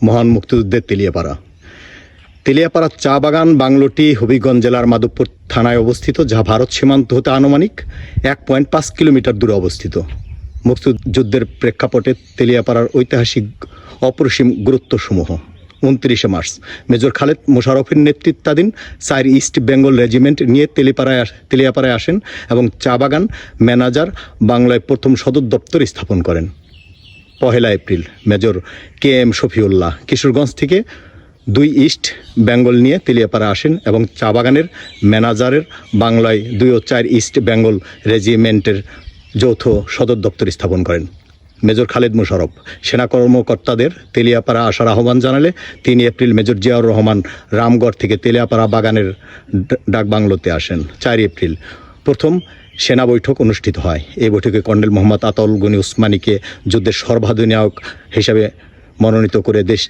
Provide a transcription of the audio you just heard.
মহান মুক্তিযুদ্ধের তেলিয়াপাড়া চা বাগান বাংলোটি হবিগঞ্জ জেলার মাধবপুর থানায় অবস্থিত, যা ভারত সীমান্ত হতে আনুমানিক 1.5 কিলোমিটার দূরে অবস্থিত। মুক্তিযুদ্ধের প্রেক্ষাপটে তেলিয়াপাড়ার ঐতিহাসিক অপরিসীম গুরুত্বসমূহ: 29 মার্চ মেজর খালেদ মোশাররফের নেতৃত্বাধীন 4 ইস্ট বেঙ্গল রেজিমেন্ট নিয়ে তেলিয়াপাড়ায় আসেন এবং চা বাগান ম্যানেজার বাংলায় প্রথম সদর দপ্তর স্থাপন করেন। 1 April major KM Shafiullah Kishoreganj থেকে 2 ইস্ট বেঙ্গল নিয়ে তেলিয়াপাড়া আসেন এবং চা বাগানের ম্যানেজারের বাংলায় 2 ও 4 ইস্ট বেঙ্গল রেজিমেন্টের যৌথ সদর দপ্তর স্থাপন করেন। মেজর খালেদ মোশাররফ সেনা কর্মকর্তাদের তেলিয়াপাড়া আসার আহ্বান জানালে 3 এপ্রিল মেজর জিয়াউর রহমান রামগড় থেকে তেলিয়াপাড়া বাগানের ডাকবাংলোতে আসেন। 4 এপ্রিল প্রথম সেনা বৈঠক অনুষ্ঠিত হয়। এই বৈঠকে কর্নেল মোহাম্মদ আতাউল গনি উসমানীকে যুদ্ধের সর্বাধিনায়ক হিসাবে মনোনীত করে দেশ